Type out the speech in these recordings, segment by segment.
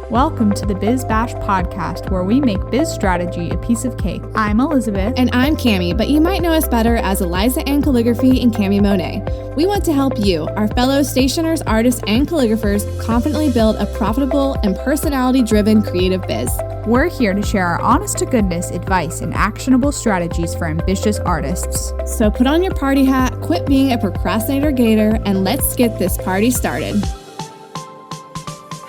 Welcome to the Biz Bash podcast, where we make biz strategy a piece of cake. I'm Elizabeth. And I'm Cami, but you might know us better as Eliza Ann Calligraphy and Cami Monet. We want to help you, our fellow stationers, artists, and calligraphers, confidently build a profitable and personality-driven creative biz. We're here to share our honest-to-goodness advice and actionable strategies for ambitious artists. So put on your party hat, quit being a procrastinator gator, and let's get this party started.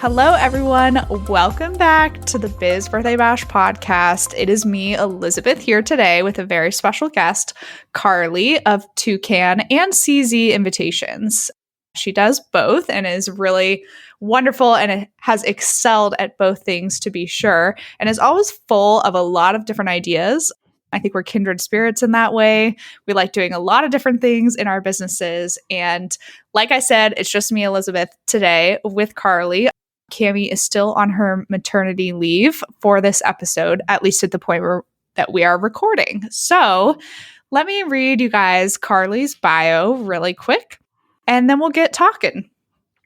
Hello, everyone. Welcome back to the Biz Birthday Bash podcast. It is me, Elizabeth, here today with a very special guest, Carley of Twocan and CZ Invitations. She does both and is really wonderful and has excelled at both things, to be sure, and is always full of a lot of different ideas. I think we're kindred spirits in that way. We like doing a lot of different things in our businesses. And like I said, it's just me, Elizabeth, today with Carley. Cami is still on her maternity leave for this episode, at least at the point that we are recording. So let me read you guys Carley's bio really quick, and then we'll get talking.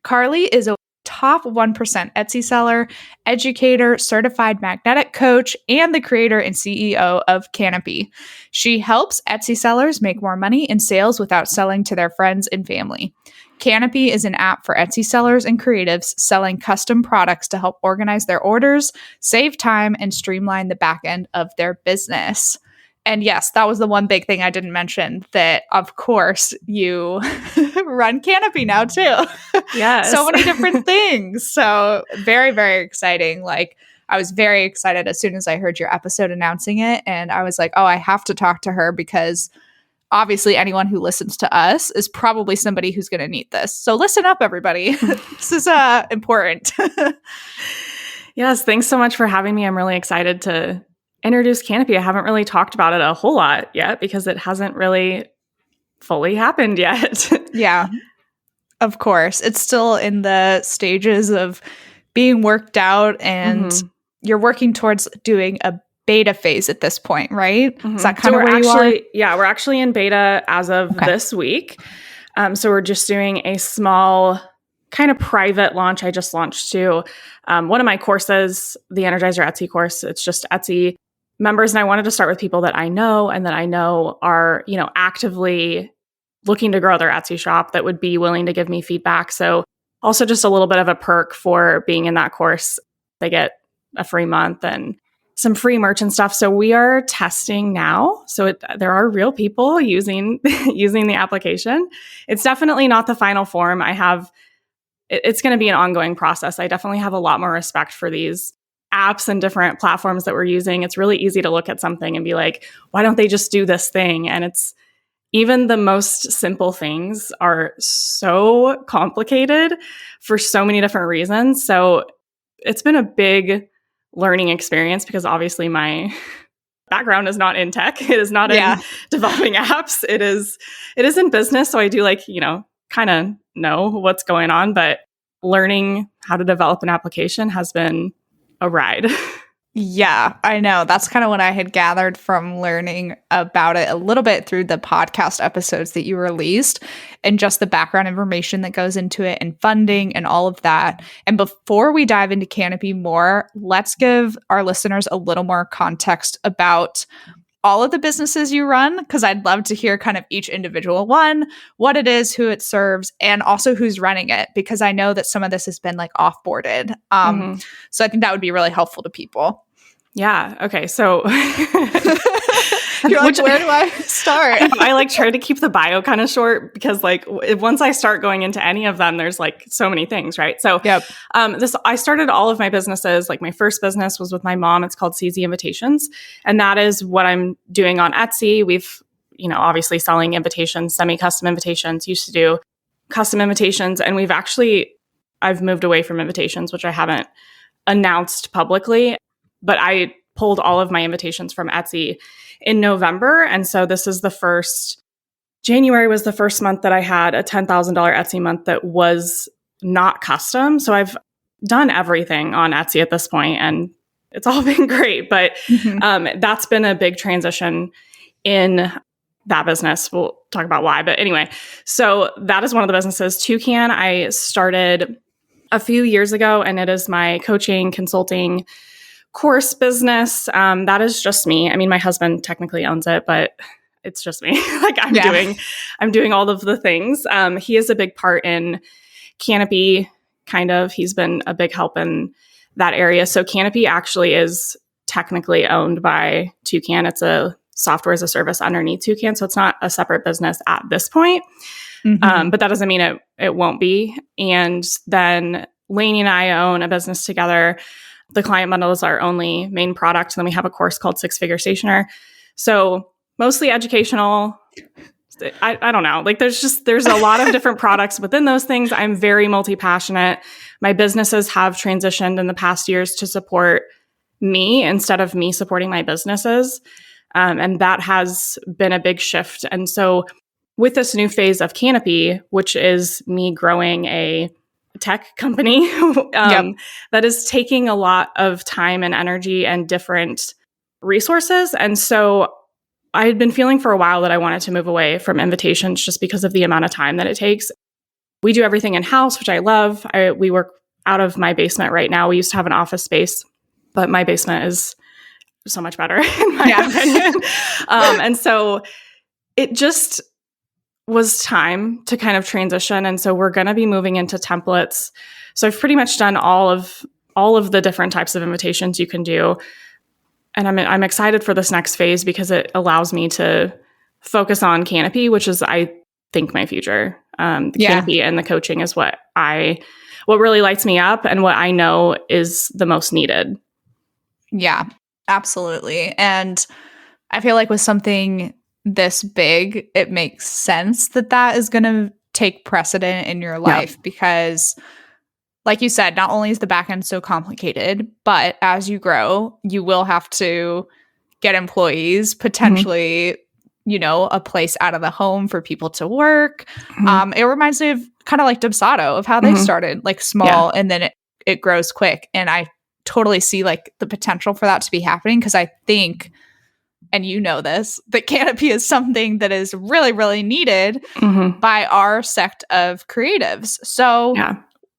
Carley is a top 1% Etsy seller, educator, certified magnetic coach, and the creator and CEO of Canopy. She helps Etsy sellers make more money in sales without selling to their friends and family. Canopy is an app for Etsy sellers and creatives selling custom products to help organize their orders, save time, and streamline the back end of their business. And yes, that was the one big thing I didn't mention, that of course you run Canopy now too. Yes. So many different things. So very, very exciting. Like, I was very excited as soon as I heard your episode announcing it. And I was like, oh, I have to talk to her because obviously anyone who listens to us is probably somebody who's going to need this. So listen up, everybody. This is important. Yes. Thanks so much for having me. I'm really excited to introduce Canopy. I haven't really talked about it a whole lot yet because it hasn't really fully happened yet. Yeah, of course. It's still in the stages of being worked out, and you're working towards doing a beta phase at this point, right? Is that kind of where you are? Yeah, we're actually in beta as of this week. So we're just doing a small kind of private launch. I just launched to one of my courses, the Energizer Etsy course. It's just Etsy members. And I wanted to start with people that I know and that I know are, actively looking to grow their Etsy shop that would be willing to give me feedback. So also just a little bit of a perk for being in that course. They get a free month and some free merch and stuff. So we are testing now. So there are real people using the application. It's definitely not the final form. It's going to be an ongoing process. I definitely have a lot more respect for these apps and different platforms that we're using. It's really easy to look at something and be like, why don't they just do this thing? And it's even the most simple things are so complicated for so many different reasons. So it's been a big learning experience because obviously my background is not in tech. It is not in developing apps. It is in business. So I do kind of know what's going on, but learning how to develop an application has been a ride. Yeah, I know. That's kind of what I had gathered from learning about it a little bit through the podcast episodes that you released and just the background information that goes into it and funding and all of that. And before we dive into Canopy more, let's give our listeners a little more context about all of the businesses you run, because I'd love to hear kind of each individual one, what it is, who it serves, and also who's running it, because I know that some of this has been like offboarded. So I think that would be really helpful to people. Yeah. Okay. So you're like, where do I start? I try to keep the bio kind of short because once I start going into any of them, there's so many things, right? So I started all of my businesses. My first business was with my mom. It's called CZ Invitations. And that is what I'm doing on Etsy. We've, obviously selling invitations, semi-custom invitations, used to do custom invitations. And I've moved away from invitations, which I haven't announced publicly. But I pulled all of my invitations from Etsy in November. And so January was the first month that I had a $10,000 Etsy month that was not custom. So I've done everything on Etsy at this point, and it's all been great. But that's been a big transition in that business. We'll talk about why. But anyway, so that is one of the businesses. Twocan, I started a few years ago, and it is my coaching, consulting, course business. That is just me. I mean, my husband technically owns it, but it's just me. Like I'm doing all of the things. He is a big part in Canopy, kind of. He's been a big help in that area. So Canopy actually is technically owned by Twocan. It's a software as a service underneath Twocan. So it's not a separate business at this point. But that doesn't mean it won't be. And then Lainey and I own a business together. The client bundle is our only main product. And then we have a course called Six Figure Stationer. So mostly educational. I don't know. Like there's a lot of different products within those things. I'm very multi-passionate. My businesses have transitioned in the past years to support me instead of me supporting my businesses. And that has been a big shift. And so with this new phase of Canopy, which is me growing a tech company that is taking a lot of time and energy and different resources. And so I had been feeling for a while that I wanted to move away from invitations just because of the amount of time that it takes. We do everything in-house, which I love. We work out of my basement right now. We used to have an office space, but my basement is so much better in my opinion. And so it just was time to kind of transition. And so we're going to be moving into templates. So I've pretty much done all of the different types of invitations you can do. And I'm excited for this next phase because it allows me to focus on Canopy, which is, I think, my future. Canopy and the coaching is what really lights me up and what I know is the most needed. Yeah, absolutely. And I feel like with something this big, it makes sense that is going to take precedent in your life because, like you said, not only is the back end so complicated, but as you grow, you will have to get employees, potentially, a place out of the home for people to work. It reminds me of kind of like Dubsado, of how they started like small and then it grows quick. And I totally see like the potential for that to be happening because I think, and this, that Canopy is something that is really, really needed by our sect of creatives. So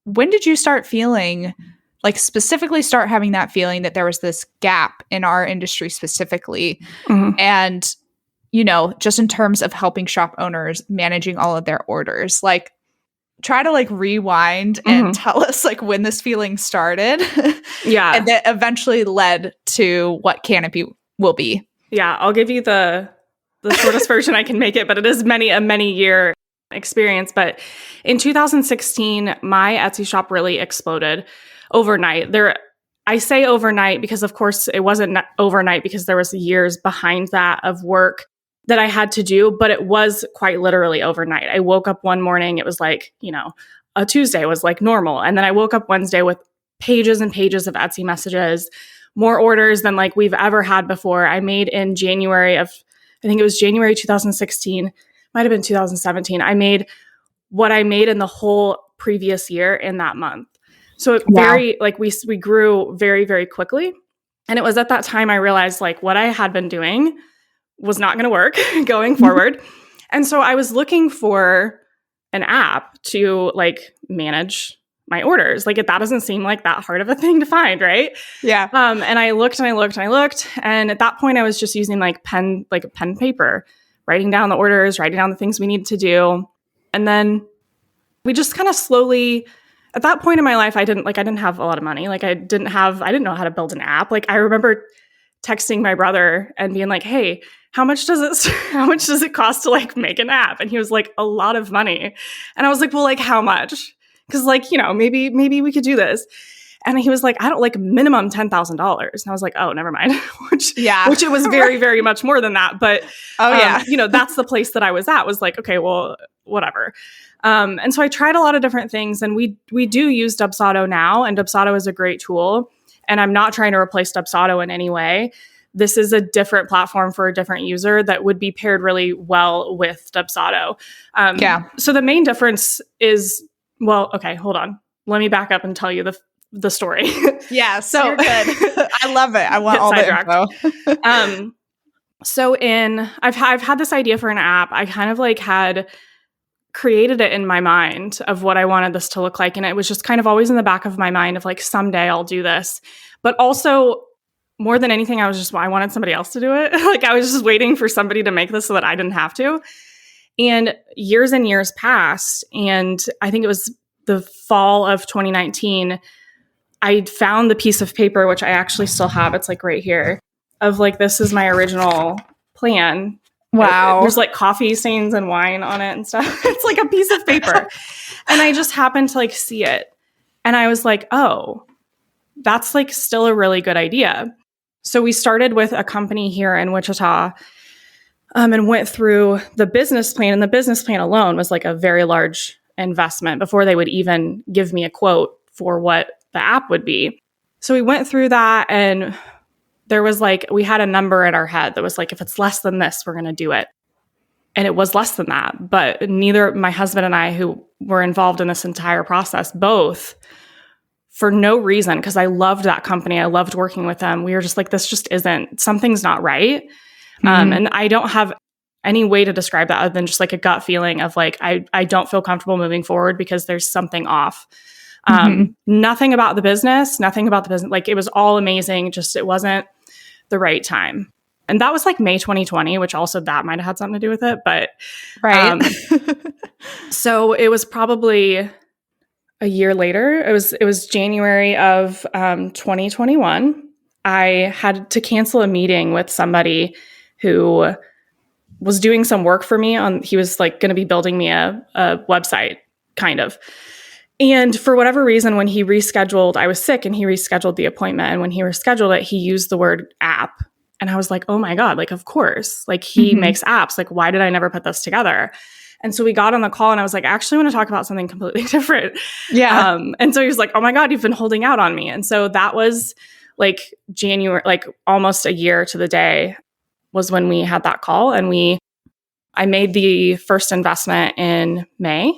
when did you start feeling, like specifically start having that feeling that there was this gap in our industry specifically? And, just in terms of helping shop owners managing all of their orders, like try to like rewind and tell us like when this feeling started. And that eventually led to what Canopy will be. Yeah, I'll give you the shortest version I can make it, but it is a many year experience. But in 2016, my Etsy shop really exploded overnight. I say overnight because, of course, it wasn't overnight because there was years behind that of work that I had to do, but it was quite literally overnight. I woke up one morning, it was like, a Tuesday was like normal. And then I woke up Wednesday with pages and pages of Etsy messages, more orders than like we've ever had before. I made in January 2016, might have been 2017. I made what I made in the whole previous year in that month. So we grew very, very quickly. And it was at that time I realized like what I had been doing was not going to work going forward. And so I was looking for an app to like manage my orders. Like that doesn't seem like that hard of a thing to find, right? Yeah. And I looked. And at that point I was just using like pen paper, writing down the orders, writing down the things we needed to do. And then we just kind of slowly, at that point in my life, I didn't have a lot of money. Like I didn't know how to build an app. Like I remember texting my brother and being like, hey, how much does it cost to like make an app? And he was like, a lot of money. And I was like, well, like how much? Because like, maybe we could do this. And he was like, I don't like minimum $10,000. And I was like, oh, never mind. which it was very, very much more than that. But, that's the place that I was at, was like, okay, well, whatever. And so I tried a lot of different things, and we do use Dubsado now, and Dubsado is a great tool. And I'm not trying to replace Dubsado in any way. This is a different platform for a different user that would be paired really well with Dubsado. So the main difference is, well, okay, hold on. Let me back up and tell you the story. Yeah, so you're good. I love it. I want all the info. So I've had this idea for an app. I kind of like had created it in my mind of what I wanted this to look like. And it was just kind of always in the back of my mind of like, someday I'll do this. But also, more than anything, I wanted somebody else to do it. Like, I was just waiting for somebody to make this so that I didn't have to. And years passed. And I think it was the fall of 2019, I found the piece of paper, which I actually still have. It's like right here, of like, this is my original plan. Wow. There's like coffee stains and wine on it and stuff. It's like a piece of paper. And I just happened to like see it. And I was like, oh, that's like still a really good idea. So we started with a company here in Wichita and went through the business plan. And the business plan alone was like a very large investment before they would even give me a quote for what the app would be. So we went through that, and there was like, we had a number in our head that was like, if it's less than this, we're going to do it. And it was less than that. But neither my husband and I, who were involved in this entire process, both for no reason, because I loved that company. I loved working with them. We were just like, this just isn't, something's not right. And I don't have any way to describe that other than just like a gut feeling of like, I don't feel comfortable moving forward because there's something off. Nothing about the business, like it was all amazing. Just, it wasn't the right time. And that was like May 2020, which also that might've had something to do with it. But, right. So it was probably a year later. It was January of 2021. I had to cancel a meeting with somebody who was doing some work for me he was like going to be building me a website kind of. And for whatever reason, when he rescheduled, I was sick and he rescheduled the appointment. And when he rescheduled it, he used the word app. And I was like, oh my God, like, of course, like he makes apps. Like, why did I never put this together? And so we got on the call and I was like, I actually want to talk about something completely different. Yeah. And so he was like, oh my God, you've been holding out on me. And so that was like January, like almost a year to the day was when we had that call. And I made the first investment in May.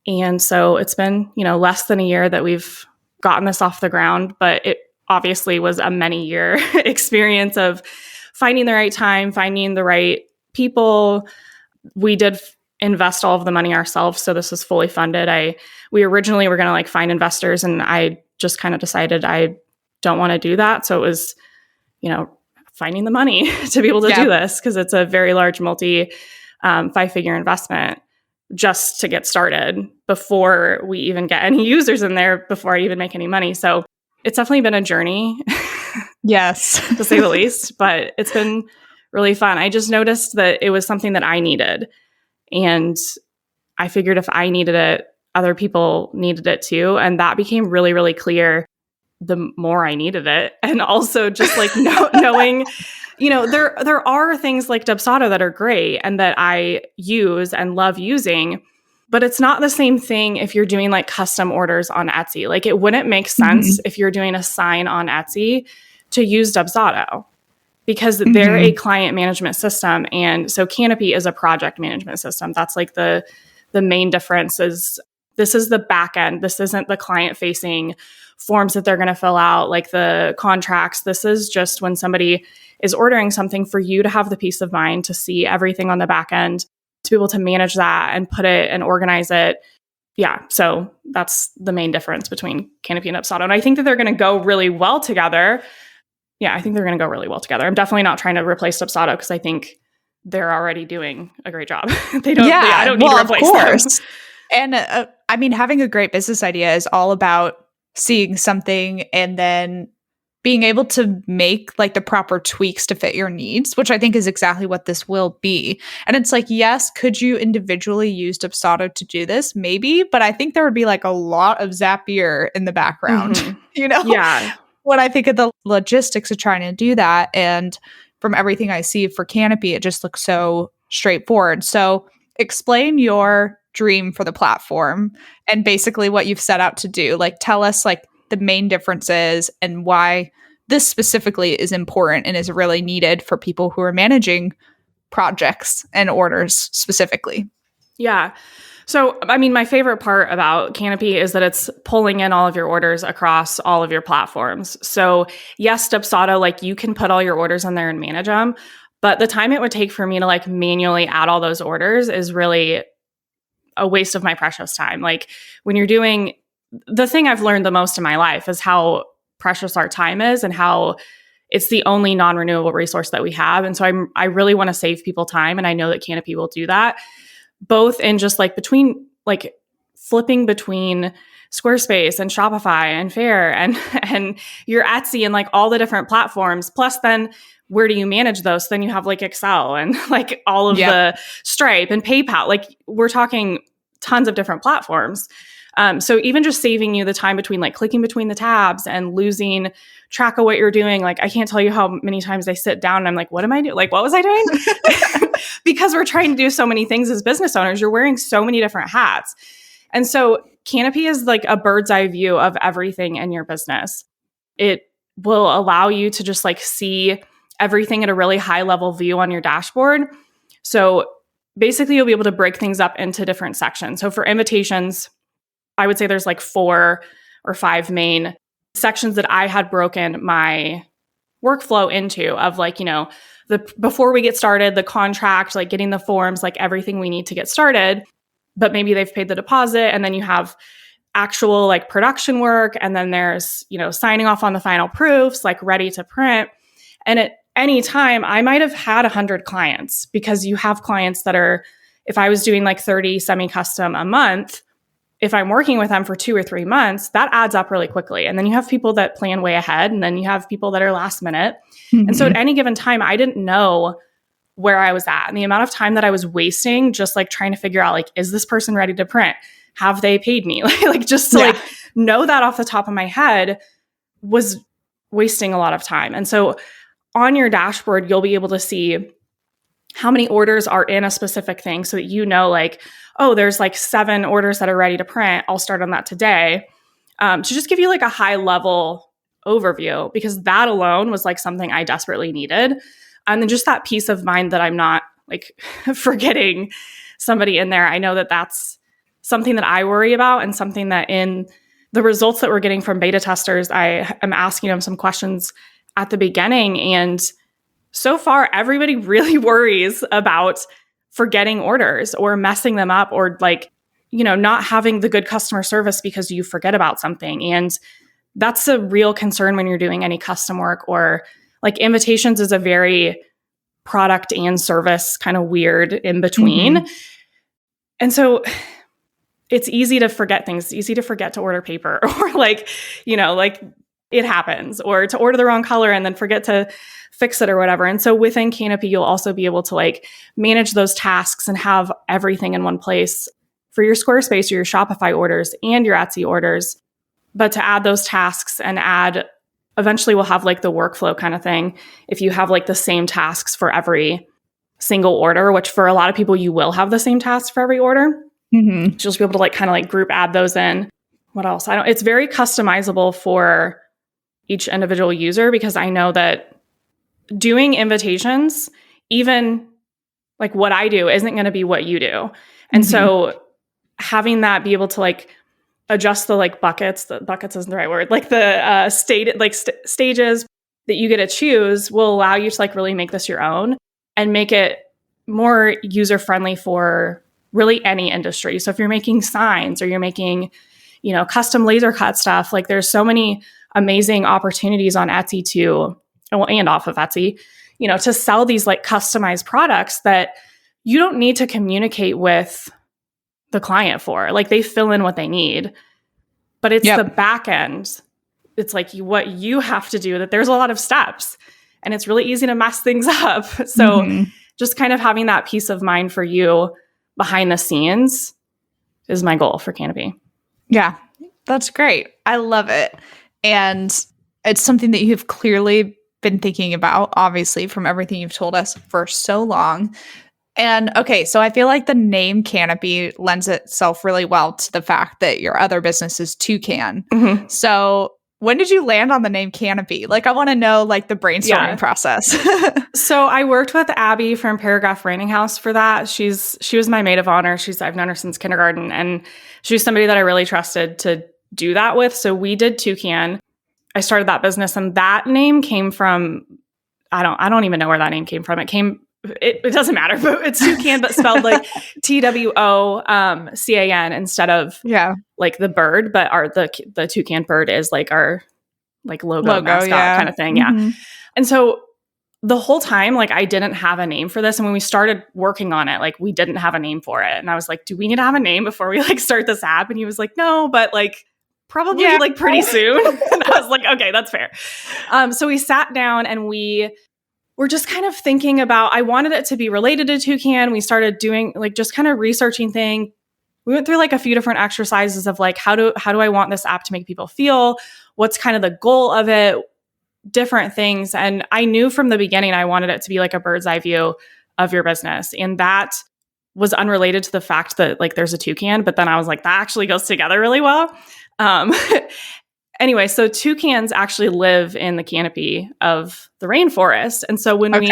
And so it's been, less than a year that we've gotten this off the ground, but it obviously was a many year experience of finding the right time, finding the right people. We did invest all of the money ourselves. So this is fully funded. We originally were going to like find investors, and I just kind of decided I don't want to do that. So it was, finding the money to be able to do this, because it's a very large five-figure investment just to get started before we even get any users in there, before I even make any money. So it's definitely been a journey. Yes. To say the least, but it's been really fun. I just noticed that it was something that I needed. And I figured if I needed it, other people needed it too. And that became really, really clear the more I needed it. And also just like knowing, there are things like Dubsado that are great and that I use and love using, but it's not the same thing if you're doing like custom orders on Etsy. Like, it wouldn't make sense if you're doing a sign on Etsy to use Dubsado, because they're a client management system. And so Canopy is a project management system. That's like the main difference is this is the back end. This isn't the client facing forms that they're going to fill out, like the contracts. This is just when somebody is ordering something, for you to have the peace of mind to see everything on the back end, to be able to manage that and put it and organize it. Yeah. So that's the main difference between Canopy and Dubsado. And I think that they're going to go really well together. Yeah, I think they're going to go really well together. I'm definitely not trying to replace Dubsado, because I think they're already doing a great job. I don't need to replace them. And I mean, having a great business idea is all about seeing something and then being able to make like the proper tweaks to fit your needs, which I think is exactly what this will be. And it's like, yes, could you individually use Dubsado to do this? Maybe, but I think there would be like a lot of Zapier in the background, Yeah. When I think of the logistics of trying to do that. And from everything I see for Canopy, it just looks so straightforward. So explain your dream for the platform and basically what you've set out to do. Like, tell us like the main differences and why this specifically is important and is really needed for people who are managing projects and orders specifically. Yeah. So, I mean, my favorite part about Canopy is that it's pulling in all of your orders across all of your platforms. So yes, Dubsado, like you can put all your orders in there and manage them, but the time it would take for me to like manually add all those orders is really a waste of my precious time. Like when you're doing the thing I've learned the most in my life is how precious our time is and how it's the only non-renewable resource that we have. And so I really want to save people time. And I know that Canopy will do that, both in just like flipping between Squarespace and Shopify and Faire and your Etsy and like all the different platforms. Plus then where do you manage those? Then you have like Excel and like all of the Stripe and PayPal. Like we're talking tons of different platforms. So even just saving you the time between like clicking between the tabs and losing track of what you're doing. Like I can't tell you how many times I sit down and I'm like, what am I doing? Like, what was I doing? Because we're trying to do so many things as business owners. You're wearing so many different hats. And so Canopy is like a bird's eye view of everything in your business. It will allow you to just like see everything at a really high level view on your dashboard. So basically you'll be able to break things up into different sections. So for invitations, I would say there's like 4 or 5 main sections that I had broken my workflow into of like, before we get started, the contract, like getting the forms, like everything we need to get started, but maybe they've paid the deposit. And then you have actual like production work. And then there's, signing off on the final proofs, like ready to print. And at any time, I might have had 100 clients because you have clients that are, if I was doing like 30 semi-custom a month, if I'm working with them for 2 or 3 months, that adds up really quickly. And then you have people that plan way ahead, and then you have people that are last minute. Mm-hmm. And so at any given time, I didn't know where I was at. And the amount of time that I was wasting just like trying to figure out, like, is this person ready to print? Have they paid me? like just to like know that off the top of my head was wasting a lot of time. And so on your dashboard, you'll be able to see how many orders are in a specific thing so that like, oh, there's like 7 orders that are ready to print. I'll start on that today. To just give you like a high level overview, because that alone was like something I desperately needed. And then just that peace of mind that I'm not like forgetting somebody in there. I know that that's something that I worry about, and something that in the results that we're getting from beta testers, I am asking them some questions at the beginning. And so far, everybody really worries about forgetting orders or messing them up, or like, not having the good customer service because you forget about something. And that's a real concern when you're doing any custom work, or like invitations is a very product and service kind of weird in between. Mm-hmm. And so it's easy to forget things. It's easy to forget to order paper, or like, like it happens, or to order the wrong color and then forget to fix it or whatever. And so within Canopy, you'll also be able to like manage those tasks and have everything in one place for your Squarespace or your Shopify orders and your Etsy orders. But to add those tasks and eventually we'll have like the workflow kind of thing. If you have like the same tasks for every single order, which for a lot of people, you will have the same tasks for every order. Mm-hmm. You'll just be able to like kind of like group add those in. What else? It's very customizable for each individual user, because I know that doing invitations, even like what I do, isn't going to be what you do. And so having that be able to like adjust the like buckets isn't the right word, like the stages that you get to choose will allow you to like really make this your own and make it more user friendly for really any industry. So if you're making signs, or you're making, custom laser cut stuff, like there's so many amazing opportunities on Etsy and off of Etsy, to sell these like customized products that you don't need to communicate with the client for. Like they fill in what they need, but it's the back end. It's like what you have to do, that there's a lot of steps, and it's really easy to mess things up. So just kind of having that peace of mind for you behind the scenes is my goal for Canopy. Yeah, that's great. I love it. And it's something that you have clearly been thinking about, obviously, from everything you've told us for so long. And okay, so I feel like the name Canopy lends itself really well to the fact that your other business is Twocan. Mm-hmm. So when did you land on the name Canopy? Like, I want to know like the brainstorming process. So I worked with Abby from Paragraph Branding House for that. She was my maid of honor. I've known her since kindergarten, and she's somebody that I really trusted to do that with. So we did Twocan. I started that business, and that name came from, I don't even know where that name came from. It came it doesn't matter, but it's Twocan, but spelled like TWOCAN instead of like the bird, but the toucan bird is like our like logo mascot kind of thing. Mm-hmm. Yeah. And so the whole time, like I didn't have a name for this. And when we started working on it, like we didn't have a name for it. And I was like, do we need to have a name before we like start this app? And he was like, no, but like probably like pretty soon. And I was like, okay, that's fair. So we sat down and we were just kind of thinking about, I wanted it to be related to Twocan. We started doing like just kind of researching things. We went through like a few different exercises of like, how do I want this app to make people feel? What's kind of the goal of it? Different things. And I knew from the beginning, I wanted it to be like a bird's eye view of your business. And that was unrelated to the fact that like there's a toucan, but then I was like, that actually goes together really well. Anyway, so toucans actually live in the canopy of the rainforest. And so when we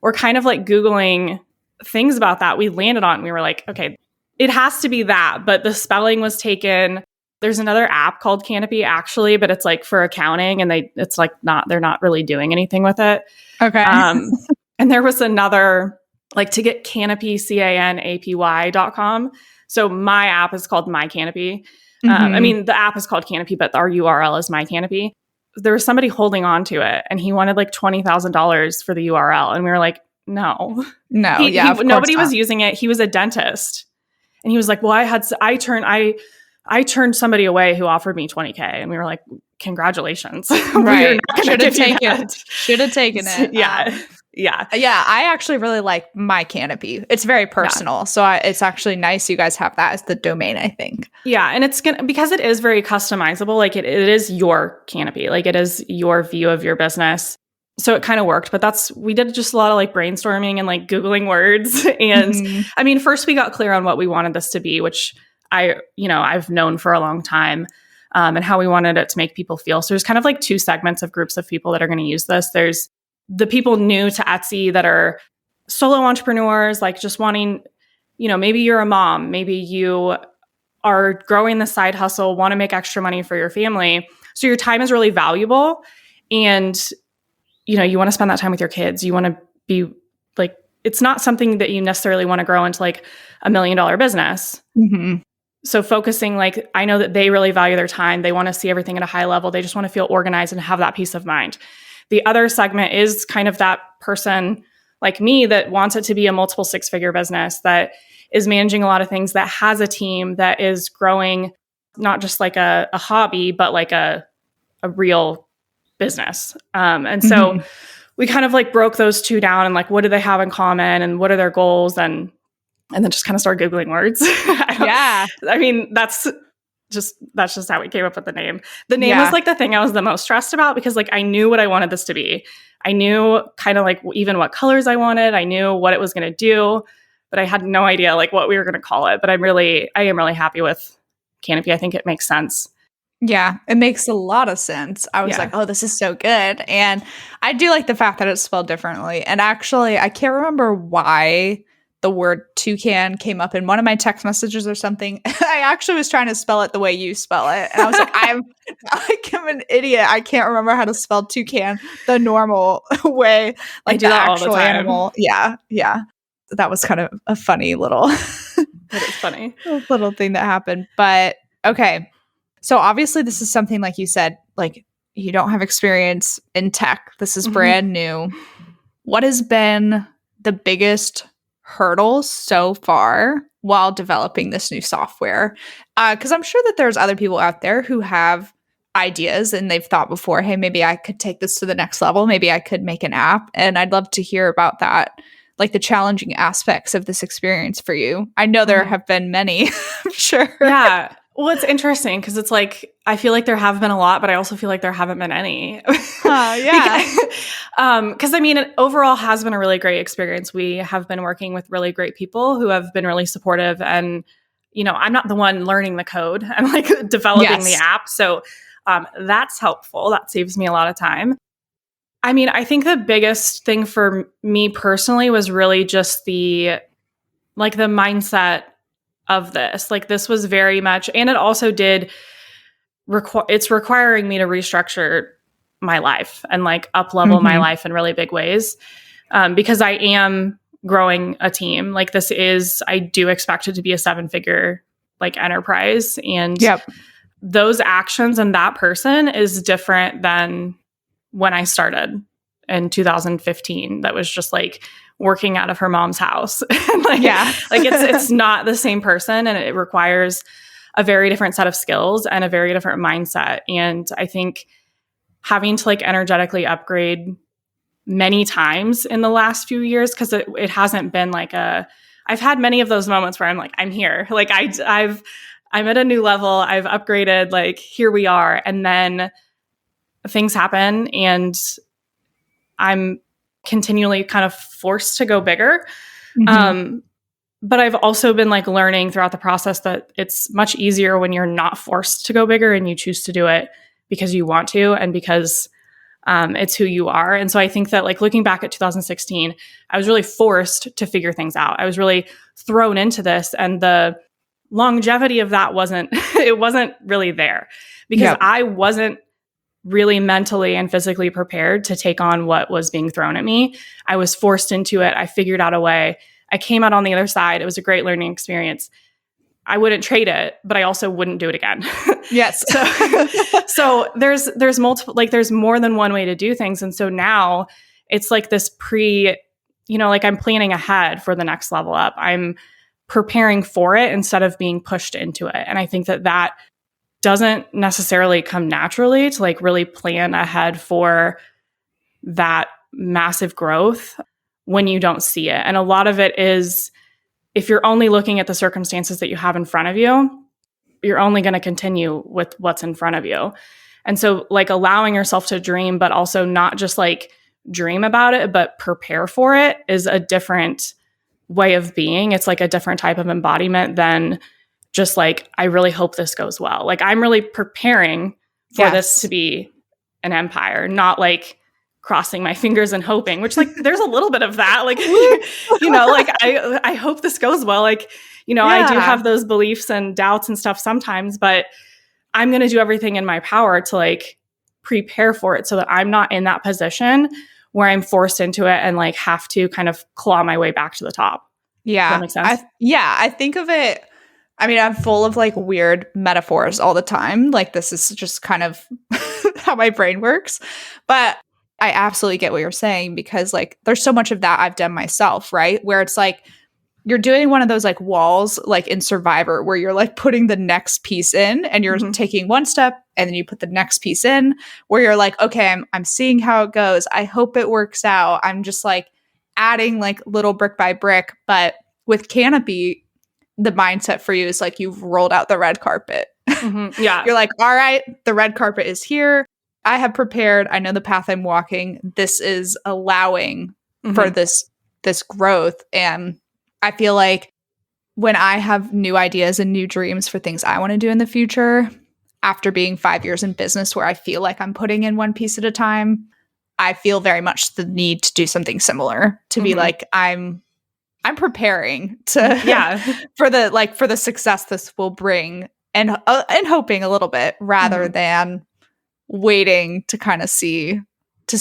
were kind of like Googling things about that, we landed on, we were like, okay, it has to be that, but the spelling was taken. There's another app called Canopy actually, but it's like for accounting and they're not really doing anything with it. Okay. And there was another, like to get Canopy, CANAPY.com. So my app is called My Canopy. I mean, the app is called Canopy, but our URL is My Canopy. There was somebody holding on to it and he wanted like $20,000 for the URL. And we were like, no, nobody was using it. He was a dentist. And he was like, well, I turned somebody away who offered me $20K. And we were like, congratulations. Right. Should have taken it. Yeah. Yeah. I actually really like My Canopy. It's very personal. Yeah. So it's actually nice you guys have that as the domain, I think. Yeah. And it's because it is very customizable. Like it is your canopy. Like it is your view of your business. So it kind of worked, but we did just a lot of like brainstorming and like Googling words. And I mean, first we got clear on what we wanted this to be, which I've known for a long time, and how we wanted it to make people feel. So there's kind of like two segments of groups of people that are going to use this. There's the people new to Etsy that are solo entrepreneurs, like just wanting, maybe you're a mom, maybe you are growing the side hustle, want to make extra money for your family. So your time is really valuable. And, you want to spend that time with your kids. You want to be like, it's not something that you necessarily want to grow into like $1 million business. Mm-hmm. So focusing, like, I know that they really value their time. They want to see everything at a high level. They just want to feel organized and have that peace of mind. The other segment is kind of that person like me that wants it to be a multiple six-figure business, that is managing a lot of things, that has a team, that is growing not just like a hobby, but like a real business. And so we kind of like broke those two down and like, what do they have in common and what are their goals? And then just kind of start Googling words. Yeah. I mean, that's just how we came up with the name. The name was like the thing I was the most stressed about because like I knew what I wanted this to be. I knew kind of like even what colors I wanted. I knew what it was going to do, but I had no idea like what we were going to call it. But I am really happy with Canopy. I think it makes sense. Yeah, it makes a lot of sense. I was like, oh, this is so good. And I do like the fact that it's spelled differently. And actually, I can't remember why the word toucan came up in one of my text messages or something. I actually was trying to spell it the way you spell it. And I was like, I'm an idiot. I can't remember how to spell toucan the normal way, like the actual animal. Yeah. Yeah. That was kind of a funny little that is funny. little thing that happened. But okay. So obviously this is something, like you said, like you don't have experience in tech. This is brand new. What has been the biggest hurdle so far while developing this new software? Because I'm sure that there's other people out there who have ideas and they've thought before, hey, maybe I could take this to the next level. Maybe I could make an app. And I'd love to hear about that, like the challenging aspects of this experience for you. I know there have been many, I'm sure. Yeah. Well, it's interesting because it's like, I feel like there have been a lot, but I also feel like there haven't been any. Yeah. Because I mean, it overall has been a really great experience. We have been working with really great people who have been really supportive. And, I'm not the one learning the code. I'm like developing the app. So that's helpful. That saves me a lot of time. I mean, I think the biggest thing for me personally was really just the mindset of this. Like this was very much, and it also did it's requiring me to restructure my life and like up level my life in really big ways. Because I am growing a team. Like I do expect it to be a 7-figure like enterprise. And those actions and that person is different than when I started in 2015. That was just like working out of her mom's house. Like it's not the same person, and it requires a very different set of skills and a very different mindset. And I think having to like energetically upgrade many times in the last few years, because it hasn't been like I've had many of those moments where I'm like, I'm here. Like I'm at a new level. I've upgraded, like here we are. And then things happen and I'm continually kind of forced to go bigger. But I've also been like learning throughout the process that it's much easier when you're not forced to go bigger and you choose to do it because you want to and because it's who you are. And so I think that like looking back at 2016, I was really forced to figure things out. I was really thrown into this, and the longevity of that wasn't really there because I wasn't really mentally and physically prepared to take on what was being thrown at me. I was forced into it. I figured out a way. I came out on the other side. It was a great learning experience. I wouldn't trade it, but I also wouldn't do it again. Yes. So there's multiple, like there's more than one way to do things. And so now it's like this like I'm planning ahead for the next level up. I'm preparing for it instead of being pushed into it. And I think that doesn't necessarily come naturally to like really plan ahead for that massive growth when you don't see it. And a lot of it is, if you're only looking at the circumstances that you have in front of you, you're only going to continue with what's in front of you. And so like allowing yourself to dream, but also not just like dream about it, but prepare for it is a different way of being. It's like a different type of embodiment than just like, I really hope this goes well. Like I'm really preparing for this to be an empire, not like crossing my fingers and hoping, which like there's a little bit of that. Like, like I hope this goes well. Like, I do have those beliefs and doubts and stuff sometimes, but I'm going to do everything in my power to like prepare for it so that I'm not in that position where I'm forced into it and like have to kind of claw my way back to the top. Yeah. Does that make sense? I think of it. I mean, I'm full of like weird metaphors all the time. Like this is just kind of how my brain works. But I absolutely get what you're saying, because like there's so much of that I've done myself, right? Where it's like you're doing one of those like walls like in Survivor where you're like putting the next piece in and you're taking one step and then you put the next piece in where you're like, okay, I'm seeing how it goes. I hope it works out. I'm just like adding like little brick by brick. But with Canopy, the mindset for you is like you've rolled out the red carpet. Yeah. You're like, all right, the red carpet is here. I have prepared. I know the path I'm walking. This is allowing for this growth. And I feel like when I have new ideas and new dreams for things I want to do in the future, after being 5 years in business where I feel like I'm putting in one piece at a time, I feel very much the need to do something similar, to be like, I'm preparing to for the success this will bring, and hoping a little bit rather than waiting to kind of see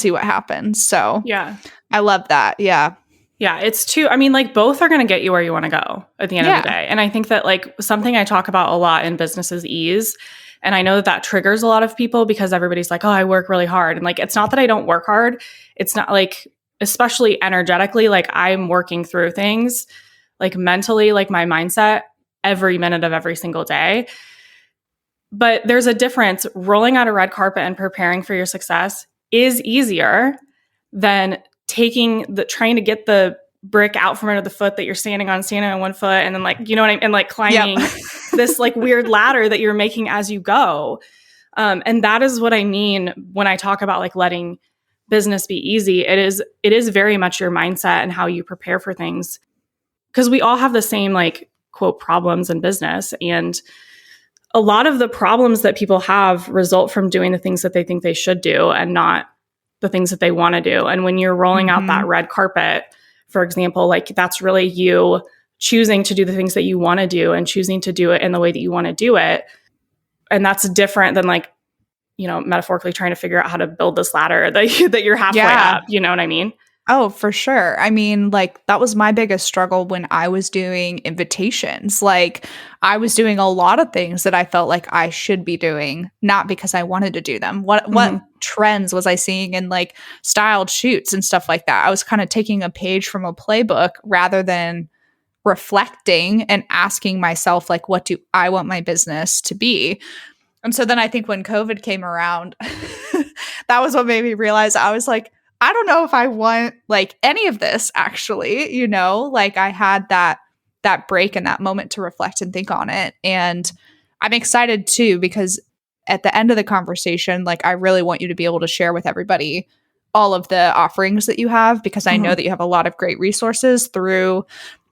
what happens. So I love that. It's two. I mean, like both are going to get you where you want to go at the end of the day. And I think that like something I talk about a lot in business is ease. And I know that triggers a lot of people because everybody's like, oh, I work really hard. And like, it's not that I don't work hard. It's not like, especially energetically, like I'm working through things like mentally, like my mindset every minute of every single day. But there's a difference. Rolling out a red carpet and preparing for your success is easier than trying to get the brick out from under the foot that you're standing on one foot, and then like, you know what I mean? And like climbing this like weird ladder that you're making as you go. And that is what I mean when I talk about like letting business be easy. It is very much your mindset and how you prepare for things. Because we all have the same like quote problems in business. And a lot of the problems that people have result from doing the things that they think they should do and not the things that they want to do. And when you're rolling out that red carpet, for example, like that's really you choosing to do the things that you want to do and choosing to do it in the way that you want to do it. And that's different than like, metaphorically trying to figure out how to build this ladder that you're halfway up. You know what I mean? Oh, for sure. I mean, like, that was my biggest struggle when I was doing invitations. Like, I was doing a lot of things that I felt like I should be doing, not because I wanted to do them. What trends was I seeing in like styled shoots and stuff like that? I was kind of taking a page from a playbook rather than reflecting and asking myself, like, what do I want my business to be? And so then I think when COVID came around, that was what made me realize I was like, I don't know if I want like any of this actually, like I had that break and that moment to reflect and think on it. And I'm excited too, because at the end of the conversation, like I really want you to be able to share with everybody all of the offerings that you have, because I know that you have a lot of great resources through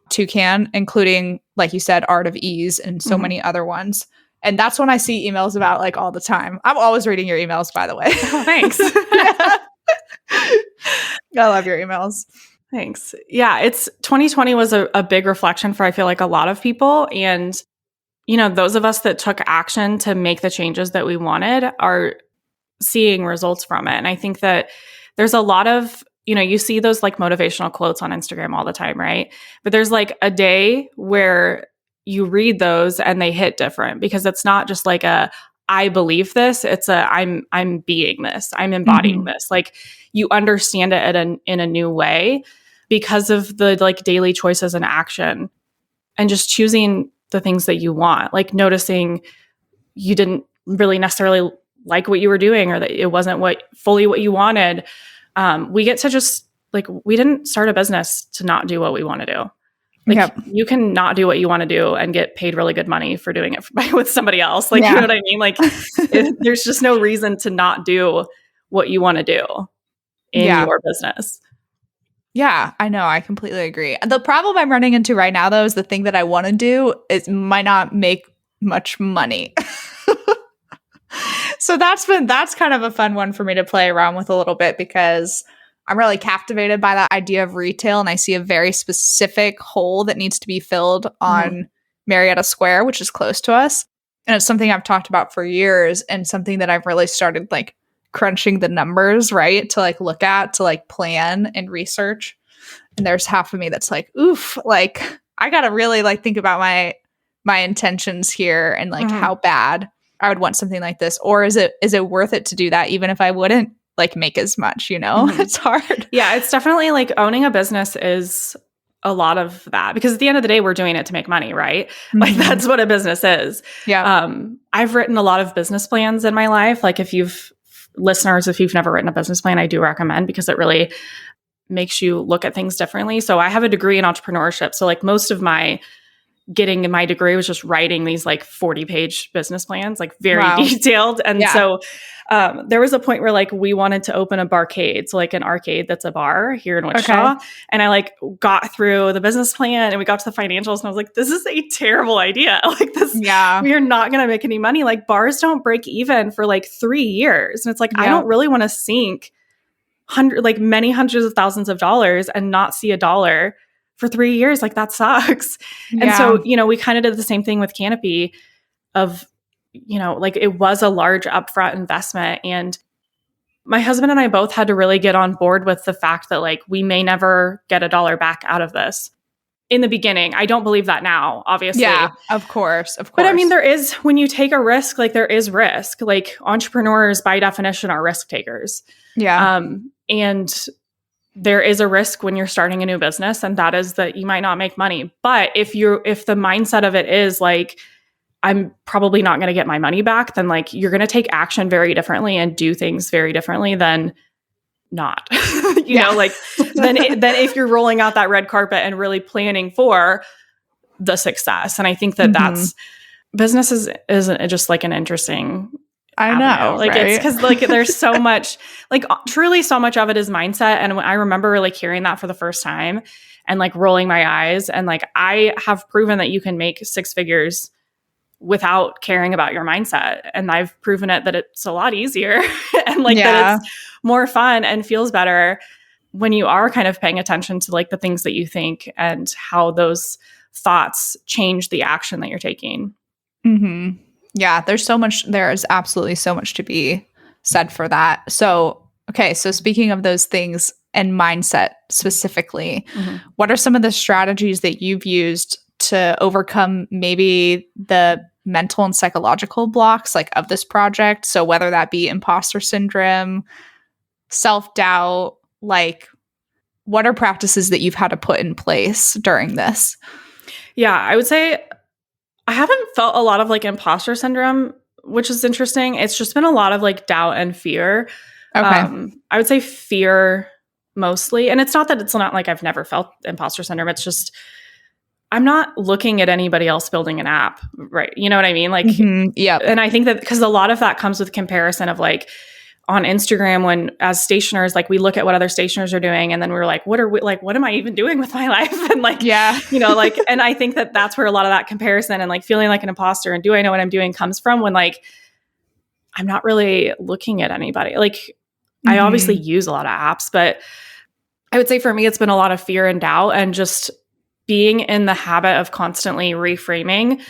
Twocan, including, like you said, Art of Ease and so many other ones. And that's when I see emails about like all the time. I'm always reading your emails, by the way. Oh, thanks. I love your emails. Thanks. Yeah, 2020 was a big reflection for, I feel like, a lot of people. And, those of us that took action to make the changes that we wanted are seeing results from it. And I think that there's a lot of, you see those like motivational quotes on Instagram all the time, right? But there's like a day where you read those and they hit different, because it's not just like I believe this, it's I'm being this, I'm embodying this. Like you understand it in a new way because of the like daily choices and action, and just choosing the things that you want, like noticing you didn't really necessarily like what you were doing, or that it wasn't fully what you wanted. We get to just like, we didn't start a business to not do what we want to do. Like you can not do what you want to do and get paid really good money for doing it with somebody else. Like, you know what I mean? Like there's just no reason to not do what you want to do in your business. Yeah, I know. I completely agree. The problem I'm running into right now, though, is the thing that I want to do might not make much money. So that's kind of a fun one for me to play around with a little bit, because I'm really captivated by that idea of retail, and I see a very specific hole that needs to be filled on Marietta Square, which is close to us. And it's something I've talked about for years, and something that I've really started like crunching the numbers, right, to like look at, to like plan and research. And there's half of me that's like, oof, like I gotta really like think about my intentions here, and like how bad I would want something like this. Or is it worth it to do that, even if I wouldn't like make as much, It's hard. Yeah, it's definitely like owning a business is a lot of that, because at the end of the day, we're doing it to make money, right? Like that's what a business is. Yeah. I've written a lot of business plans in my life. Like if you've never written a business plan, I do recommend, because it really makes you look at things differently. So I have a degree in entrepreneurship. So like most of my getting my degree was just writing these like 40-page business plans, like very detailed. And so there was a point where like we wanted to open a barcade, so like an arcade that's a bar here in Wichita. And I like got through the business plan and we got to the financials, and I was like, this is a terrible idea. Like this, we are not going to make any money. Like bars don't break even for like 3 years. And it's like, I don't really want to sink many hundreds of thousands of dollars and not see a dollar for 3 years. Like that sucks. And so, we kind of did the same thing with Canopy of, like it was a large upfront investment. And my husband and I both had to really get on board with the fact that like, we may never get a dollar back out of this. In the beginning, I don't believe that now, obviously. Yeah, of course. But I mean, there is, when you take a risk, like there is risk. Like entrepreneurs by definition are risk takers. Yeah. And there is a risk when you're starting a new business, and that is that you might not make money. But if the mindset of it is like, I'm probably not going to get my money back, then like you're going to take action very differently and do things very differently than not, you know, like then if you're rolling out that red carpet and really planning for the success. And I think that that's business isn't just like an interesting avenue. Like right? It's because like there's so much, like truly so much of it is mindset. And I remember like hearing that for the first time and like rolling my eyes, and like I have proven that you can make 6 figures without caring about your mindset. And I've proven it that it's a lot easier and like that it's more fun and feels better when you are kind of paying attention to like the things that you think and how those thoughts change the action that you're taking. Mm-hmm. Yeah, there is absolutely so much to be said for that. So, okay. So speaking of those things, and mindset specifically. What are some of the strategies that you've used to overcome maybe the mental and psychological blocks like of this project? So whether that be imposter syndrome, self-doubt, like what are practices that you've had to put in place during this? Yeah, I would say I haven't felt a lot of like imposter syndrome, which is interesting. It's just been a lot of like doubt and fear. I would say fear mostly. And it's not that it's not like I've never felt imposter syndrome. It's just I'm not looking at anybody else building an app, right? You know what I mean? Like, yeah. And I think that because a lot of that comes with comparison of like on Instagram, when as stationers, like we look at what other stationers are doing and then we're like, what am I even doing with my life? And like, yeah, you know, like, and I think that that's where a lot of that comparison and like feeling like an imposter and do I know what I'm doing comes from when like, I'm not really looking at anybody. Like I obviously use a lot of apps, but I would say for me, it's been a lot of fear and doubt and just being in the habit of constantly reframing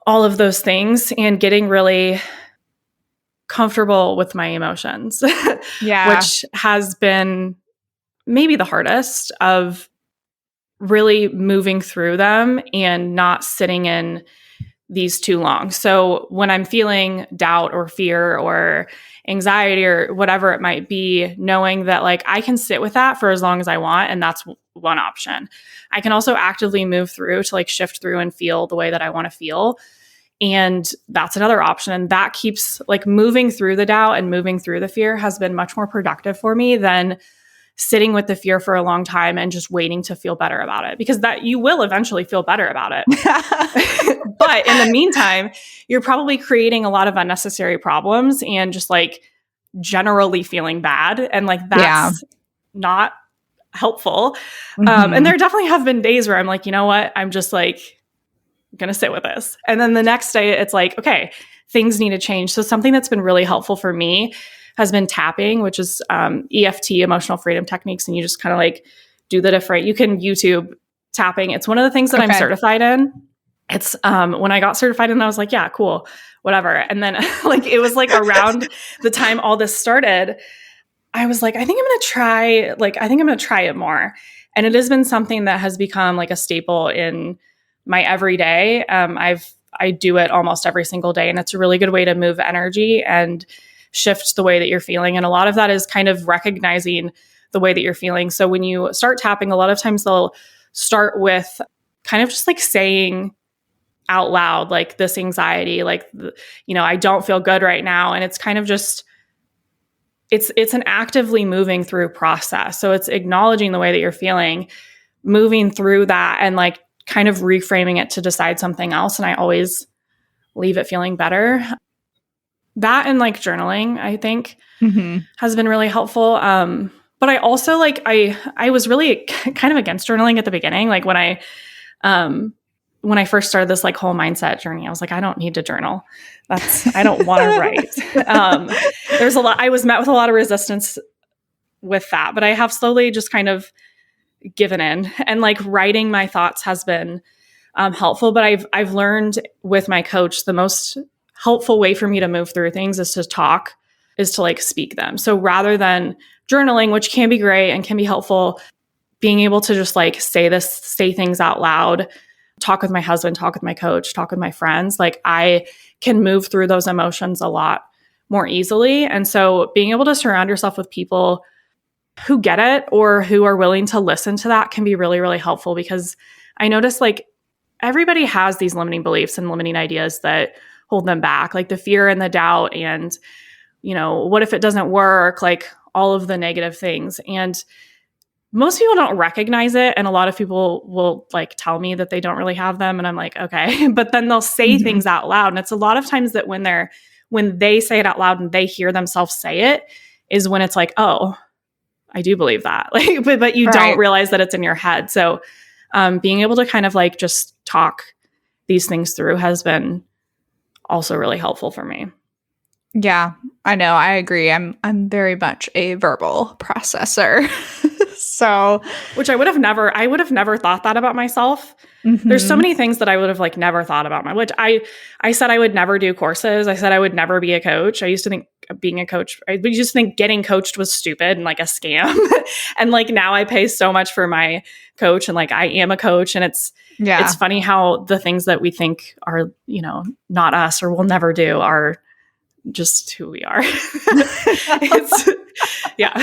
all of those things and getting really comfortable with my emotions, which has been maybe the hardest of really moving through them and not sitting in these too long. So when I'm feeling doubt or fear or anxiety or whatever it might be, knowing that like I can sit with that for as long as I want. And that's one option. I can also actively move through to like shift through and feel the way that I want to feel. And that's another option. And that keeps like moving through the doubt and moving through the fear has been much more productive for me than sitting with the fear for a long time and just waiting to feel better about it, because that you will eventually feel better about it. But in the meantime, you're probably creating a lot of unnecessary problems and just like generally feeling bad. And like, that's not helpful. And there definitely have been days where I'm like, you know what? I'm just like going to sit with this. And then the next day it's like, okay, things need to change. So something that's been really helpful for me has been tapping, which is EFT, emotional freedom techniques. And you just kind of like do the different, you can YouTube tapping. It's one of the things that I'm certified in. It's when I got certified and I was like, yeah, cool, whatever. And then like, it was like around the time all this started, I was like, I think I'm going to try it more. And it has been something that has become like a staple in my everyday. I do it almost every single day. And it's a really good way to move energy and shift the way that you're feeling. And a lot of that is kind of recognizing the way that you're feeling. So when you start tapping, a lot of times they'll start with kind of just like saying out loud, like this anxiety, like, you know, I don't feel good right now. And it's kind of just, it's an actively moving through process. So it's acknowledging the way that you're feeling, moving through that and like kind of reframing it to decide something else. And I always leave it feeling better. That and like journaling, I think has been really helpful. But I also like, I was really kind of against journaling at the beginning. Like when I first started this like whole mindset journey, I was like, I don't need to journal. I don't want to write. There's a lot, I was met with a lot of resistance with that, but I have slowly just kind of given in, and like writing my thoughts has been helpful. But I've learned with my coach, the most helpful way for me to move through things is to like speak them. So rather than journaling, which can be great and can be helpful, being able to just like say things out loud, talk with my husband, talk with my coach, talk with my friends, like I can move through those emotions a lot more easily. And so being able to surround yourself with people who get it or who are willing to listen to that can be really, really helpful, because I notice like everybody has these limiting beliefs and limiting ideas that hold them back, like the fear and the doubt and, you know, what if it doesn't work, like all of the negative things. And most people don't recognize it. And a lot of people will like tell me that they don't really have them. And I'm like, okay, but then they'll say things out loud. And it's a lot of times that when they say it out loud and they hear themselves say it is when it's like, oh, I do believe that. Like, but you don't realize that it's in your head. So being able to kind of like just talk these things through has been also really helpful for me. Yeah, I know. I agree. I'm very much a verbal processor. So, which I would have never thought that about myself. There's so many things that I would have like never thought about which I said I would never do courses. I said I would never be a coach. I used to think being a coach. We just think getting coached was stupid and like a scam. And like now I pay so much for my coach and like I am a coach, and it's funny how the things that we think are, you know, not us or will never do are just who we are. Yeah.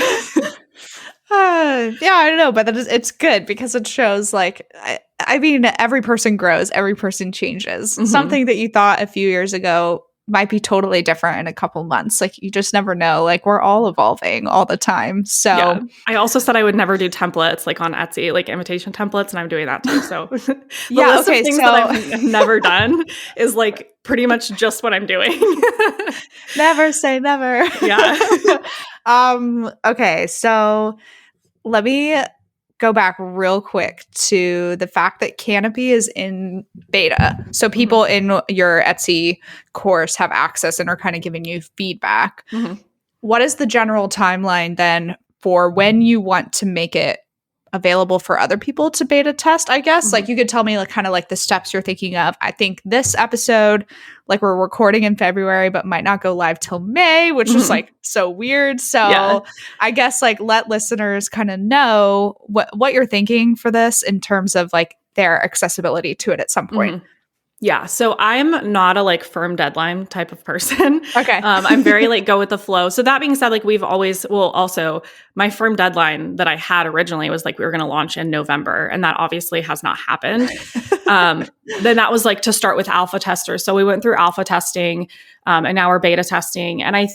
Yeah, I don't know, but it's good because it shows like, I mean, every person grows, every person changes. Mm-hmm. Something that you thought a few years ago might be totally different in a couple months. Like you just never know. Like we're all evolving all the time. So yeah. I also said I would never do templates like on Etsy, like invitation templates, and I'm doing that too. So the list of things that I've never done is like pretty much just what I'm doing. Never say never. Yeah. Okay, so let me go back real quick to the fact that Canopy is in beta. So people in your Etsy course have access and are kind of giving you feedback. Mm-hmm. What is the general timeline then for when you want to make it available for other people to beta test, I guess? Like you could tell me like kind of like the steps you're thinking of. I think this episode, like we're recording in February, but might not go live till May, which is like so weird. So I guess like let listeners kind of know what you're thinking for this in terms of like their accessibility to it at some point. Mm-hmm. Yeah. So I'm not a like firm deadline type of person. Okay. I'm very like go with the flow. So that being said, like we've always, also my firm deadline that I had originally was like, we were going to launch in November, and that obviously has not happened. Then that was like to start with alpha testers. So we went through alpha testing, and now we're beta testing. And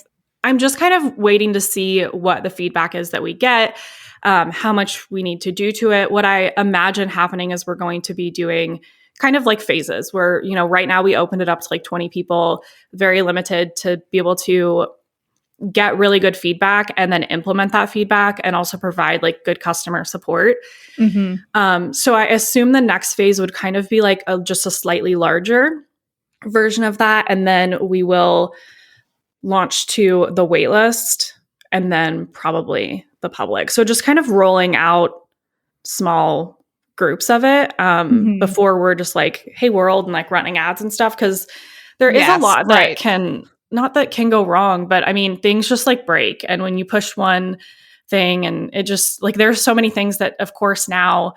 I'm just kind of waiting to see what the feedback is that we get, how much we need to do to it. What I imagine happening is we're going to be doing kind of like phases where, you know, right now we opened it up to like 20 people, very limited, to be able to get really good feedback and then implement that feedback and also provide like good customer support. Mm-hmm. So I assume the next phase would kind of be like just a slightly larger version of that. And then we will launch to the waitlist and then probably the public. So just kind of rolling out small groups of it before we're just like, hey world, and like running ads and stuff, because there is a lot that can go wrong, but I mean things just like break, and when you push one thing and it just like there's so many things that of course now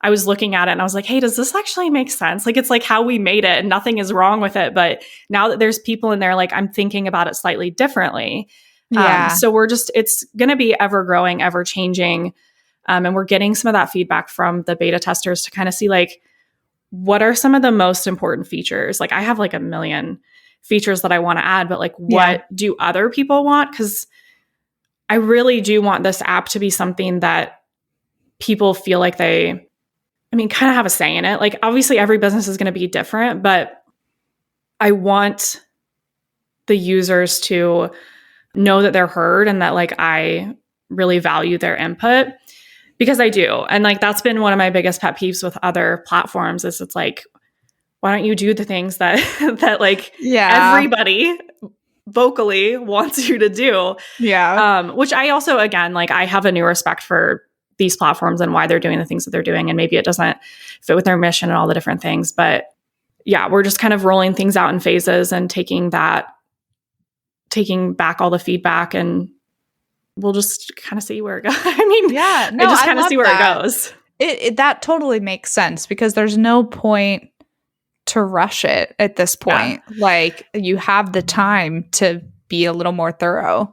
I was looking at it and I was like, hey, does this actually make sense? Like it's like how we made it and nothing is wrong with it, but now that there's people in there, like I'm thinking about it slightly differently. So it's gonna be ever growing, ever changing. And we're getting some of that feedback from the beta testers to kind of see like, what are some of the most important features? Like I have like a million features that I want to add, but like what do other people want? Because I really do want this app to be something that people feel like kind of have a say in it. Like obviously every business is going to be different, but I want the users to know that they're heard and that like I really value their input. Because I do. And like, that's been one of my biggest pet peeves with other platforms is it's like, why don't you do the things that like everybody vocally wants you to do? Yeah. Which I also, again, like I have a new respect for these platforms and why they're doing the things that they're doing. And maybe it doesn't fit with their mission and all the different things. But yeah, we're just kind of rolling things out in phases and taking back all the feedback, and we'll just kind of see where it goes. I mean, I just kind of see where it goes. That totally makes sense because there's no point to rush it at this point. Yeah. Like you have the time to be a little more thorough.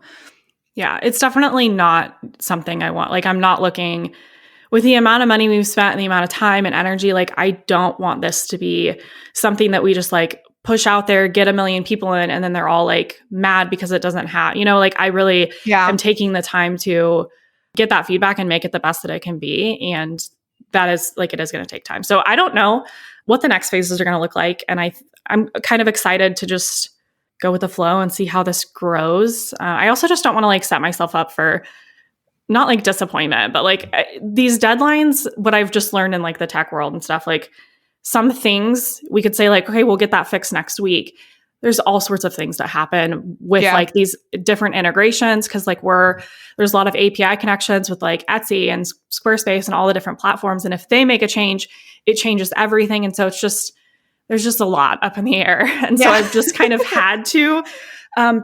Yeah, it's definitely not something I want. Like I'm not looking with the amount of money we've spent and the amount of time and energy. Like I don't want this to be something that we just like push out there, get 1 million people in, and then they're all like mad because it doesn't have, you know, like I really am taking the time to get that feedback and make it the best that it can be. And that is like, it is going to take time. So I don't know what the next phases are going to look like. And I'm kind of excited to just go with the flow and see how this grows. I also just don't want to like set myself up for not like disappointment, but like these deadlines, what I've just learned in like the tech world and stuff, like some things we could say like, okay, we'll get that fixed next week. There's all sorts of things that happen with like these different integrations. Cause like there's a lot of API connections with like Etsy and Squarespace and all the different platforms. And if they make a change, it changes everything. And so there's just a lot up in the air. And so I've just kind of had to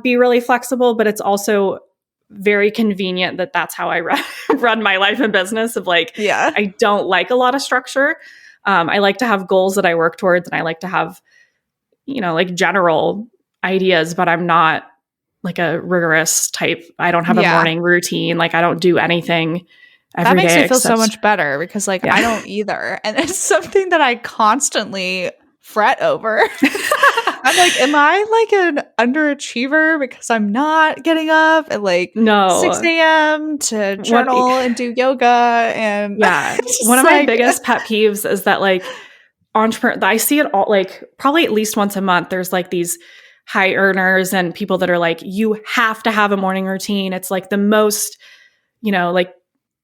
be really flexible, but it's also very convenient that that's how I run my life and business of like, Yeah. I don't like a lot of structure. I like to have goals that I work towards, and I like to have, like general ideas, but I'm not like a rigorous type. I don't have a morning routine. Like I don't do anything every day. That makes me feel so much better because like I don't either. And it's something that I constantly fret over. I'm like, am I like an underachiever because I'm not getting up at like 6 a.m. to journal and do yoga? And one of my biggest pet peeves is that like I see it all, like probably at least once a month. There's like these high earners and people that are like, you have to have a morning routine. It's like the most, like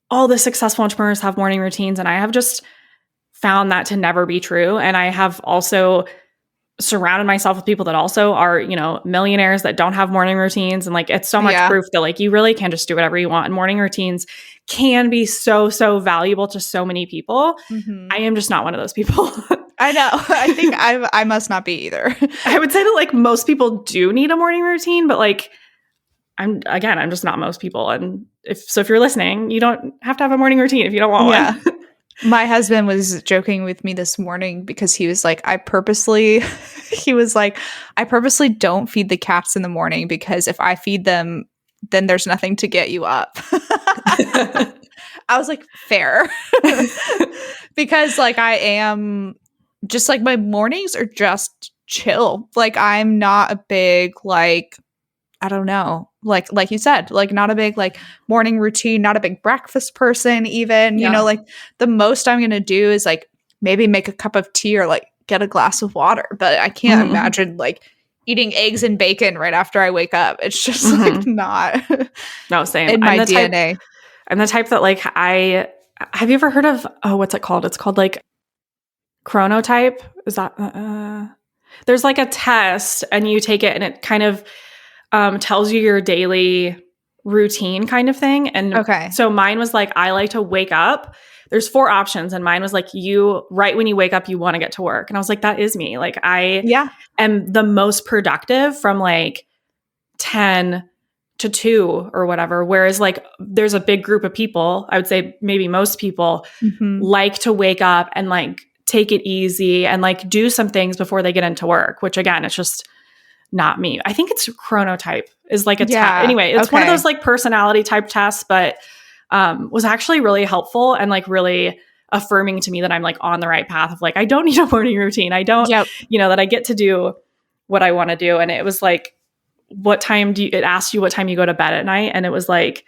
all the successful entrepreneurs have morning routines. And I have just found that to never be true. And I have also surrounded myself with people that also are, millionaires that don't have morning routines. And like, it's so much proof that like, you really can just do whatever you want. And morning routines can be so, so valuable to so many people. Mm-hmm. I am just not one of those people. I know. I think I must not be either. I would say that like most people do need a morning routine, but like, I'm just not most people. And if you're listening, you don't have to have a morning routine if you don't want one. My husband was joking with me this morning because he was like, I purposely don't feed the cats in the morning because if I feed them, then there's nothing to get you up. I was like, fair. Because like I am just like my mornings are just chill. Like I'm not a big like, I don't know, like you said, like not a big like morning routine, not a big breakfast person even, like the most I'm going to do is like maybe make a cup of tea or like get a glass of water. But I can't imagine like eating eggs and bacon right after I wake up. It's just like not no, same. in my DNA. I'm the type that like have you ever heard of, what's it called? It's called like chronotype. Is that, there's like a test and you take it and it kind of tells you your daily routine kind of thing. And so mine was like, I like to wake up. There's 4 options. And mine was like, right when you wake up, you want to get to work. And I was like, that is me. Like I am the most productive from like 10 to 2 or whatever. Whereas like there's a big group of people, I would say maybe most people like to wake up and like take it easy and like do some things before they get into work, which again, it's just not me. I think it's chronotype is like a test. Anyway, it's one of those like personality type tests, but was actually really helpful and like really affirming to me that I'm like on the right path of like, I don't need a morning routine. I don't, that I get to do what I want to do. And it was like, it asked you what time you go to bed at night. And it was like,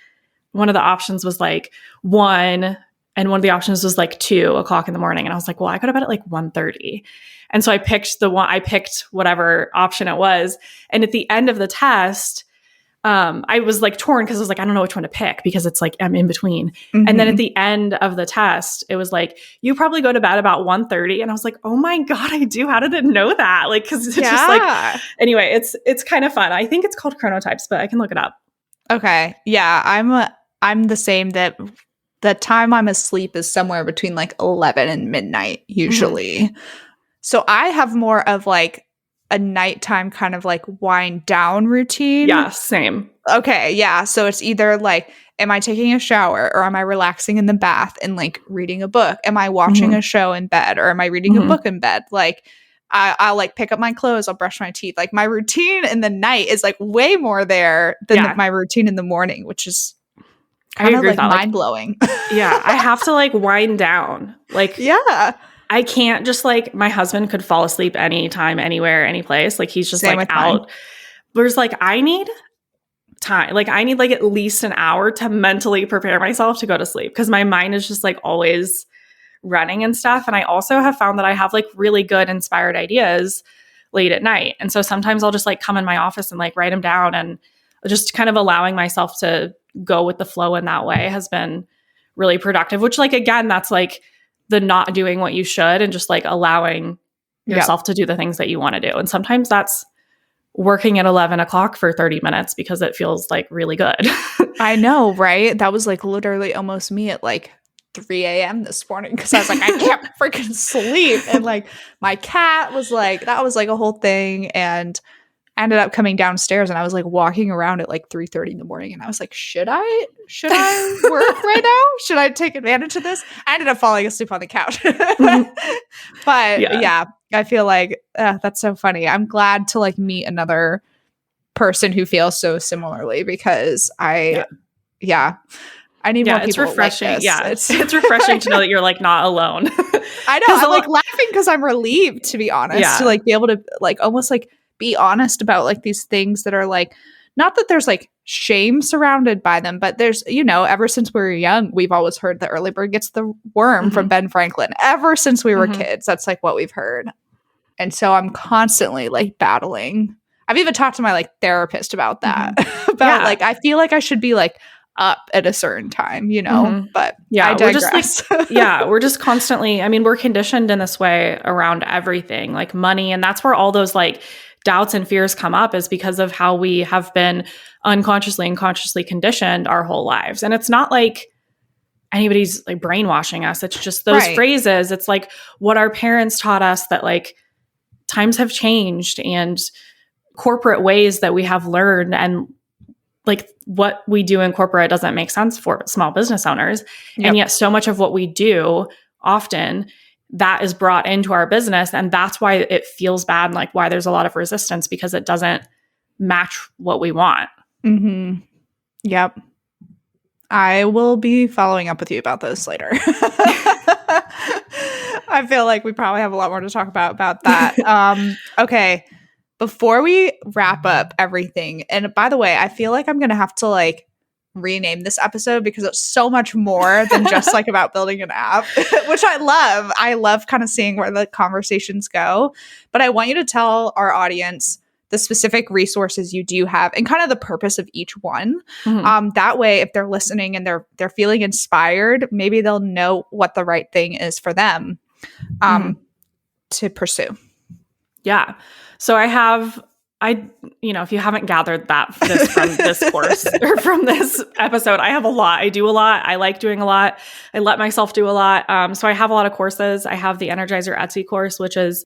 one of the options was like 1, and one of the options was like 2:00 in the morning. And I was like, well, I go to bed at like 1:30. And so I picked whatever option it was. And at the end of the test, I was like torn because I was like, I don't know which one to pick because it's like I'm in between. And then at the end of the test, it was like, you probably go to bed about 1:30. And I was like, oh my God, I do. How did it know that? Like, cause it's just like, anyway, it's kind of fun. I think it's called chronotypes, but I can look it up. Okay. Yeah. I'm the same that the time I'm asleep is somewhere between like 11 and midnight usually. So I have more of like a nighttime kind of like wind down routine. Yeah, same. Okay, yeah. So it's either like, am I taking a shower or am I relaxing in the bath and like reading a book? Am I watching a show in bed or am I reading a book in bed? Like I'll like pick up my clothes, I'll brush my teeth. Like my routine in the night is like way more there than my routine in the morning, which is kind of like mind-blowing. Yeah, I have to like wind down. Like I can't just like, my husband could fall asleep anytime, anywhere, any place. Like he's just like out. Whereas like I need time. Like I need like at least an hour to mentally prepare myself to go to sleep because my mind is just like always running and stuff. And I also have found that I have like really good inspired ideas late at night. And so sometimes I'll just like come in my office and like write them down, and just kind of allowing myself to go with the flow in that way has been really productive, which like, again, that's like the not doing what you should and just like allowing yourself to do the things that you want to do. And sometimes that's working at 11 o'clock for 30 minutes because it feels like really good. I know, right? That was like literally almost me at like 3 a.m. this morning because I was like, I can't freaking sleep. And like my cat was like, that was like a whole thing. And ended up coming downstairs and I was like walking around at like 3:30 in the morning and I was like, should I work right now? Should I take advantage of this? I ended up falling asleep on the couch. But yeah, I feel like that's so funny. I'm glad to like meet another person who feels so similarly because I need more people. It's refreshing. Like this. It's refreshing to know that you're like not alone. I know. I'm like laughing because I'm relieved, to be honest, to like be able to like almost like be honest about like these things that are like, not that there's like shame surrounded by them, but there's, you know, ever since we were young, we've always heard the early bird gets the worm from Ben Franklin. Ever since we were kids, that's like what we've heard. And so I'm constantly like battling. I've even talked to my like therapist about that. Like, I feel like I should be like up at a certain time, you know, but I digress. We're just like, we're just constantly, I mean, we're conditioned in this way around everything, like money. And that's where all those like doubts and fears come up, is because of how we have been unconsciously and consciously conditioned our whole lives. And it's not like anybody's like brainwashing us. It's just those phrases. It's like what our parents taught us, that like times have changed and corporate ways that we have learned, and like what we do in corporate doesn't make sense for small business owners. And yet so much of what we do often that is brought into our business. And that's why it feels bad. And like why there's a lot of resistance, because it doesn't match what we want. Yep. I will be following up with you about this later. I feel like we probably have a lot more to talk about that. Okay. Before we wrap up everything, and by the way, I feel like I'm going to have to like rename this episode because it's so much more than just like about building an app, which I love. I love kind of seeing where the conversations go. But I want you to tell our audience the specific resources you do have and kind of the purpose of each one. That way, if they're listening and they're feeling inspired, maybe they'll know what the right thing is for them to pursue. Yeah. So if you haven't gathered this from this course or from this episode, I have a lot. I do a lot. I like doing a lot. I let myself do a lot. So I have a lot of courses. I have the Energizer Etsy course, which is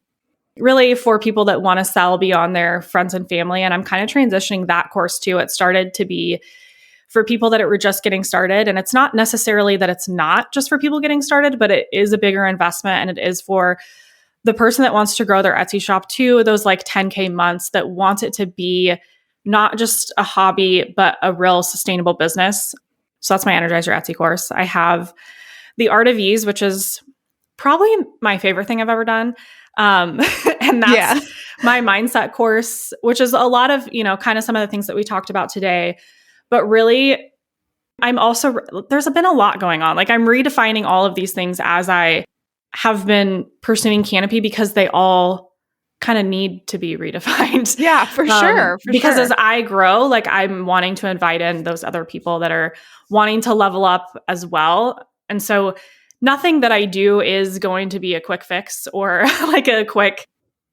really for people that want to sell beyond their friends and family. And I'm kind of transitioning that course too. It started to be for people that were just getting started. And it's not necessarily that it's not just for people getting started, but it is a bigger investment, and it is for the person that wants to grow their Etsy shop to those like 10K months, that wants it to be not just a hobby, but a real sustainable business. So that's my Energizer Etsy course. I have the Art of Ease, which is probably my favorite thing I've ever done. And that's my mindset course, which is a lot of, kind of some of the things that we talked about today. But really, there's been a lot going on. Like I'm redefining all of these things as I have been pursuing Canopy, because they all kind of need to be redefined. Yeah, for sure. Because as I grow, like I'm wanting to invite in those other people that are wanting to level up as well. And so nothing that I do is going to be a quick fix or like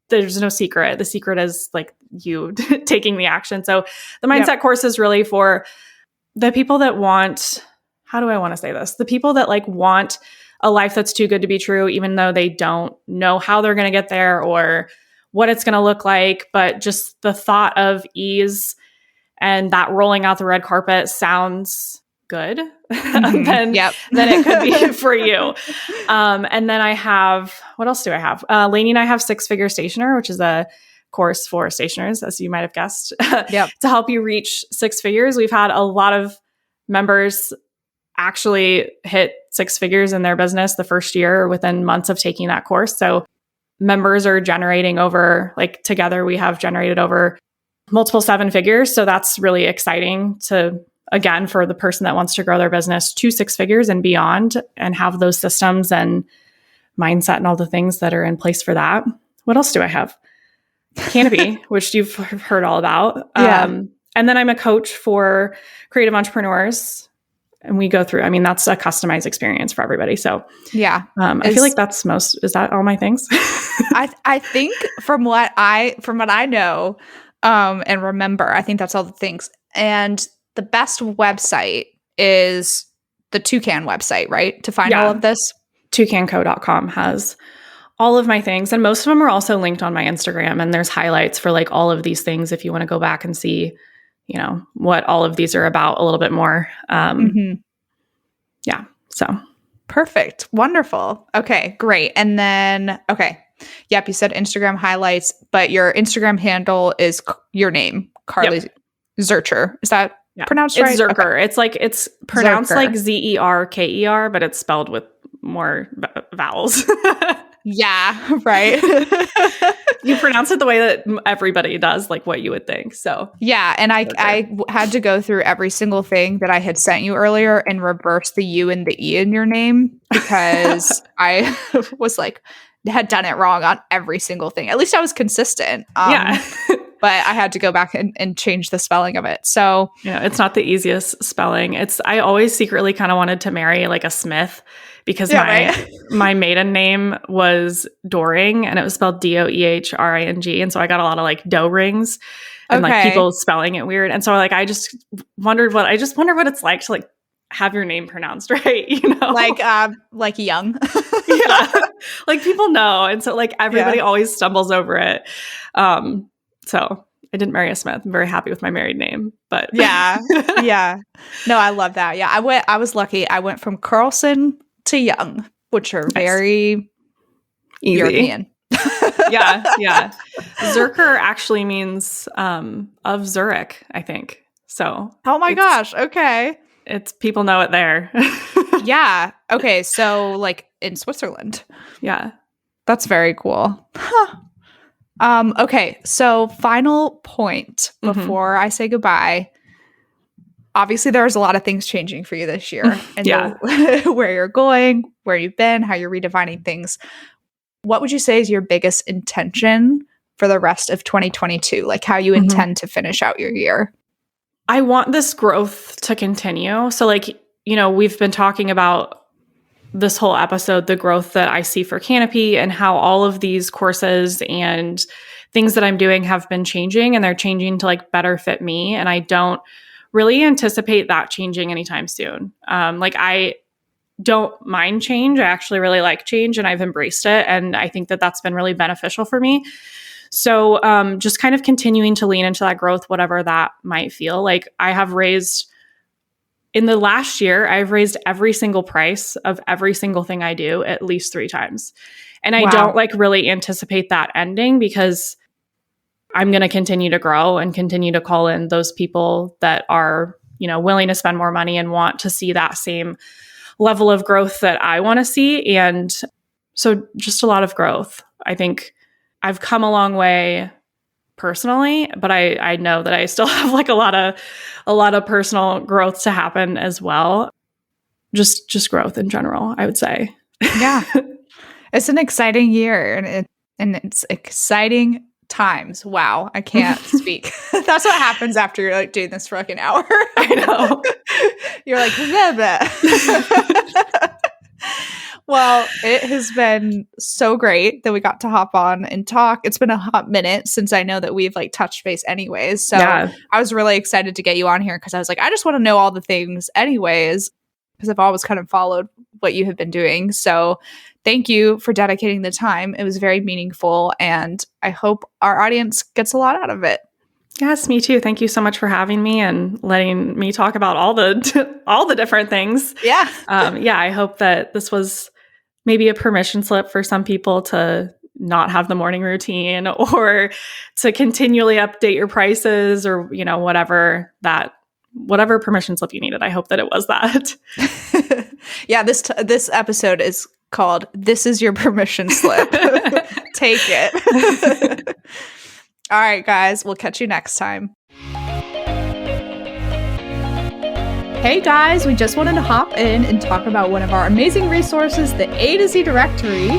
there's no secret. The secret is like you taking the action. So the mindset course is really for the people that want, how do I want to say this? The people that like want a life that's too good to be true, even though they don't know how they're going to get there or what it's going to look like. But just the thought of ease and that rolling out the red carpet sounds good, then it could be for you. And then I have, what else do I have? Lainey and I have 6-Figure Stationer, which is a course for stationers, as you might have guessed, to help you reach 6 figures. We've had a lot of members actually hit 6 figures in their business the first year within months of taking that course. So members are generating over, like together we have generated over multiple 7 figures. So that's really exciting to, again, for the person that wants to grow their business to 6 figures and beyond and have those systems and mindset and all the things that are in place for that. What else do I have? Canopy, which you've heard all about. And then I'm a coach for creative entrepreneurs. And we go through, that's a customized experience for everybody. So I feel like is that all my things? I think from what I know and remember, I think that's all the things. And the best website is the Twocan website, right? To find all of this. Twocanco.com has all of my things. And most of them are also linked on my Instagram, and there's highlights for like all of these things if you want to go back and see, you know, what all of these are about a little bit more. Yeah. So perfect. Wonderful. Okay, great. And then, yep, you said Instagram highlights, but your Instagram handle is your name, Carley Zuercher. Is that pronounced right? It's Zuercher. Okay. It's pronounced Zuercher. like Zerker, but it's spelled with more vowels. Yeah, right. You pronounce it the way that everybody does, like what you would think. So yeah, and I had to go through every single thing that I had sent you earlier and reverse the U and the E in your name because I was like, had done it wrong on every single thing. At least I was consistent. Yeah. But I had to go back and change the spelling of it. So yeah, it's not the easiest spelling. I always secretly kind of wanted to marry like a Smith because my maiden name was Doring and it was spelled Doehring. And so I got a lot of like dough rings and like people spelling it weird. And so like, I just wonder what it's like to like have your name pronounced right, you know? Like young. Yeah. Like people know. And so like everybody always stumbles over it. So I didn't marry a Smith. I'm very happy with my married name, but yeah. No, I love that. Yeah. I was lucky. I went from Carlson to Young, which are very easy. European. Yeah. Zuercher actually means of Zurich, I think. So oh my gosh. Okay. It's people know it there. Yeah. Okay. So like in Switzerland. Yeah. That's very cool. Huh. Okay. So final point before I say goodbye. Obviously, there's a lot of things changing for you this year. And where you're going, where you've been, how you're redefining things. What would you say is your biggest intention for the rest of 2022? Like how you intend to finish out your year? I want this growth to continue. So like, you know, we've been talking about this whole episode, the growth that I see for Canopy and how all of these courses and things that I'm doing have been changing and they're changing to like better fit me. And I don't really anticipate that changing anytime soon. Like I don't mind change. I actually really like change and I've embraced it. And I think that that's been really beneficial for me. So just kind of continuing to lean into that growth, whatever that might feel like. I have raised in the last year, I've raised every single price of every single thing I do at least 3 times. And I don't like really anticipate that ending because I'm going to continue to grow and continue to call in those people that are, you know, willing to spend more money and want to see that same level of growth that I want to see. And so just a lot of growth. I think I've come a long way personally, but I know that I still have like a lot of personal growth to happen as well. Just growth in general, I would say. Yeah. It's an exciting year and it's exciting times. Wow. I can't speak. That's what happens after you're like doing this for like an hour. I know. You're like, blah, blah. Well, it has been so great that we got to hop on and talk. It's been a hot minute since I know that we've like touched base anyways. So I was really excited to get you on here because I was like, I just want to know all the things anyways, because I've always kind of followed what you have been doing. So thank you for dedicating the time. It was very meaningful and I hope our audience gets a lot out of it. Yes, me too. Thank you so much for having me and letting me talk about all the different things. Yeah. I hope that this was maybe a permission slip for some people to not have the morning routine or to continually update your prices or, you know, whatever permission slip you needed. I hope that it was that. Yeah, this episode is called "This Is Your Permission Slip." Take it. All right, guys, we'll catch you next time. Hey guys, we just wanted to hop in and talk about one of our amazing resources, the A to Z directory.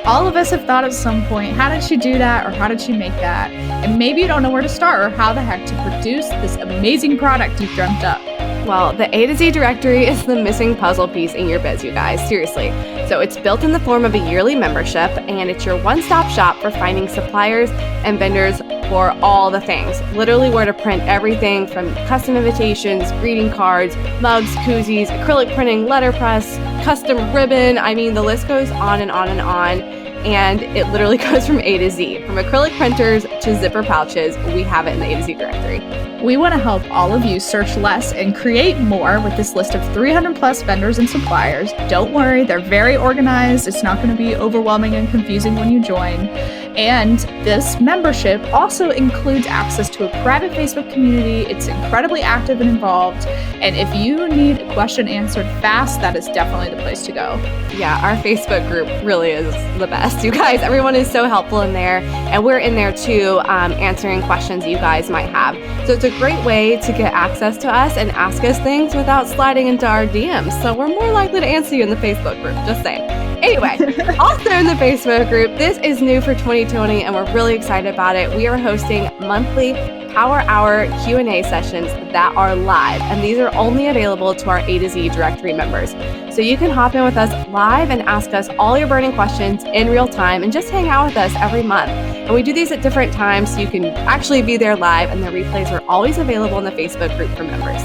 All of us have thought at some point, how did she do that or how did she make that? And maybe you don't know where to start or how the heck to produce this amazing product you've dreamt up. Well, the A to Z directory is the missing puzzle piece in your biz, you guys, seriously. So it's built in the form of a yearly membership, and it's your one-stop shop for finding suppliers and vendors for all the things. Literally where to print everything from custom invitations, greeting cards, mugs, koozies, acrylic printing, letterpress, custom ribbon. I mean, the list goes on and on and on. and it literally goes from A to Z. From acrylic printers to zipper pouches, we have it in the A to Z directory. We want to help all of you search less and create more with this list of 300 plus vendors and suppliers. Don't worry, they're very organized. It's not going to be overwhelming and confusing when you join. And this membership also includes access to a private Facebook community. It's incredibly active and involved. And if you need a question answered fast, that is definitely the place to go. Yeah, our Facebook group really is the best. You guys, everyone is so helpful in there. And we're in there too, answering questions you guys might have. So it's a great way to get access to us and ask us things without sliding into our DMs. So we're more likely to answer you in the Facebook group, just saying. Anyway, also in the Facebook group, this is new for 2020 and we're really excited about it. We are hosting monthly Power Hour Q&A sessions that are live, and these are only available to our A to Z directory members. So you can hop in with us live and ask us all your burning questions in real time and just hang out with us every month. And we do these at different times so you can actually be there live, and the replays are always available in the Facebook group for members.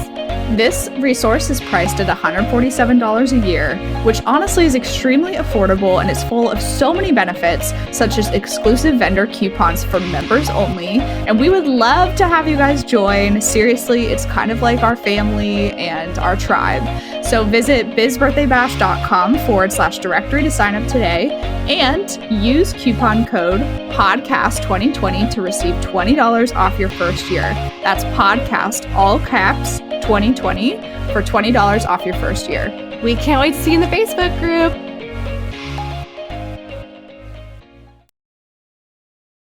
This resource is priced at $147 a year, which honestly is extremely affordable and is full of so many benefits, such as exclusive vendor coupons for members only. And we would love to have you guys join. Seriously, it's kind of like our family and our tribe. So visit bizbirthdaybash.com/directory to sign up today and use coupon code podcast2020 to receive $20 off your first year. That's podcast, all caps, 2020 for $20 off your first year. We can't wait to see you in the Facebook group.